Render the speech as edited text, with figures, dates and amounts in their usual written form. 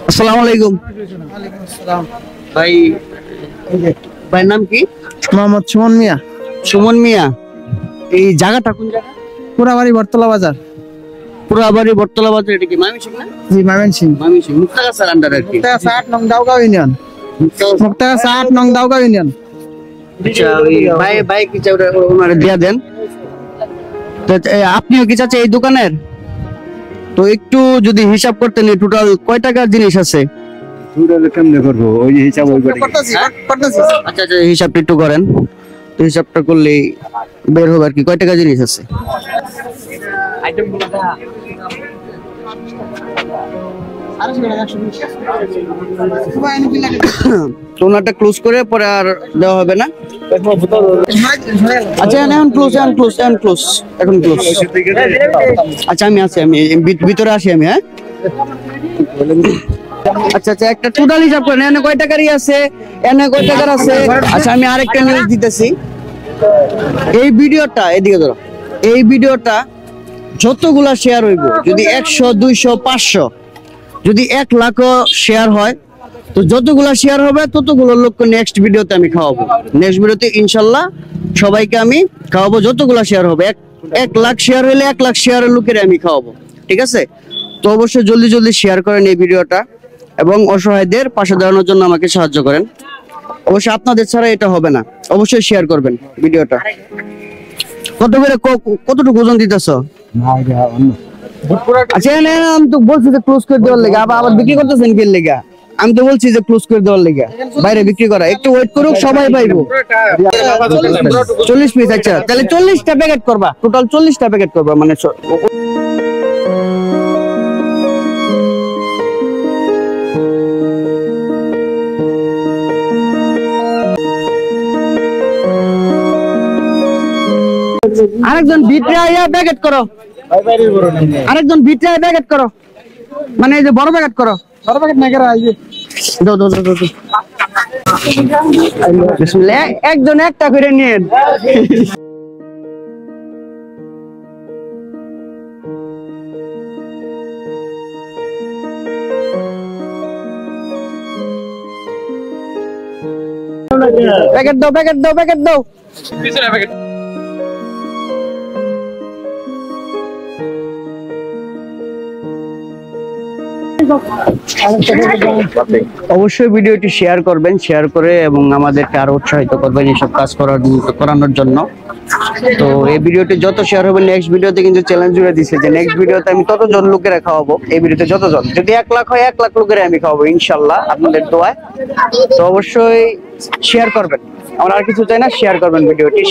আসসালামু আলাইকুম। ওয়ালাইকুম আসসালাম। ভাই ভাইয়ের নাম কি? মোহাম্মদ সুমন মিয়া। সুমন মিয়া। এই জায়গাটা কোন জায়গা? পুরাবাড়ি বটতলা বাজার। পুরাবাড়ি বটতলা বাজার। এটা কি ময়মনসিংহ না? জি ময়মনসিংহ। ময়মনসিংহ মুক্তাগাছার আন্ডার আর কি। মুক্তাগাছা 8 নং দাউগাঁও ইউনিয়ন। মুক্তাগাছা 8 নং দাউগাঁও ইউনিয়ন। আচ্ছা ওই ভাই কি চাই ওনারে দিয়া দেন। তো আপনিও কি চাচা এই দোকানের? তো একটু যদি হিসাব করতেন টোটাল কয় টাকার জিনিস আছে? কেমনে করবো ওই হিসাব ওই করতেছি। আচ্ছা আচ্ছা হিসাবটা একটু করেন। তো হিসাবটা করলে বের হবে আর কি কয় টাকা জিনিস আছে। তো ওনারটা ক্লোজ করে পরে আর দেওয়া হবে না। আচ্ছা এখন ক্লোজ এখন ক্লোজ। আচ্ছা আমি আছি, আমি ভিতরে আসি আমি। হ্যাঁ আচ্ছা আচ্ছা একটা টোটাল হিসাব করেন এনে কয় টাকারই আছে, এনে কয় টাকার আছে। আচ্ছা আমি আরেকটা নিউজ দিতেছি। এই ভিডিওটা এদিকে ধরো, এই ভিডিওটা যতগুলা শেয়ার হইব, যদি 100 200 500 যদি 1 লাখও শেয়ার হয়, তো যতগুলা শেয়ার হবে ততগুলো লোককে নেক্সট ভিডিওতে আমি খাওয়াবো। নেক্সট ভিডিওতে ইনশাল্লাহ সবাইকে আমি খাওয়াবো যতগুলা শেয়ার হবে। 1 লাখ শেয়ার হলে 1 লাখ শেয়ারের লোকের আমি খাওয়াবো। ঠিক আছে? তো অবশ্যই জলদি জলদি শেয়ার করেন এই ভিডিওটা এবং অসহায়দের পাশে দাঁড়ানোর জন্য আমাকে সাহায্য করেন। অবশ্যই আপনাদের ছাড়া এটা হবে না, অবশ্যই শেয়ার করবেন ভিডিওটা। কত করে কতটুকু ওজন দিতেছো? আচ্ছা আমি তো বলছি যে ক্লোজ করে দেওয়ার লেগে, আবার বিক্রি করতেছেন কি লেগে? আমি তো বলছি যে ক্লোজ করে দেওয়ার লেগে, বাইরে বিক্রি করা। একটু ওয়েট করুক, সবাই পাইবো 40 পিস। আচ্ছা তাহলে 40টা প্যাকেট করবা, টোটাল 40টা প্যাকেট করবা। মানে আরেকজন ভিতরে আইয়া প্যাকেট করো, আরেকজন ভিতরে আইয়া প্যাকেট করো, মানে এই যে বড় প্যাকেট করো। বড় প্যাকেট না করে আইবে। দাও দাও দাও দাও। বিসমিল্লাহ, একজন একটা করে নিন। প্যাকেট দাও প্যাকেট দাও প্যাকেট দাও। পিছনে প্যাকেট। অবশ্যই ভিডিওটি শেয়ার করবেন, শেয়ার করে এবং আমাদেরকে আরো উৎসাহিত করবেন এইসব কাজ করানোর জন্য। তো এই ভিডিওটি যত শেয়ার হবে, নেক্সট ভিডিওতে কিন্তু চ্যালেঞ্জ জুড়ে দিছে যে নেক্সট ভিডিওতে আমি ততজন লোকেরা খাওয়াবো। এই ভিডিওতে যতজন, যদি 1 লাখ হয় 1 লাখ লোকেরা আমি খাওয়াবো ইনশাল্লাহ আপনাদের দোয়ায়। তো অবশ্যই শেয়ার করবেন, আমরা আর কিছু চাই না, শেয়ার করবেন ভিডিওটি।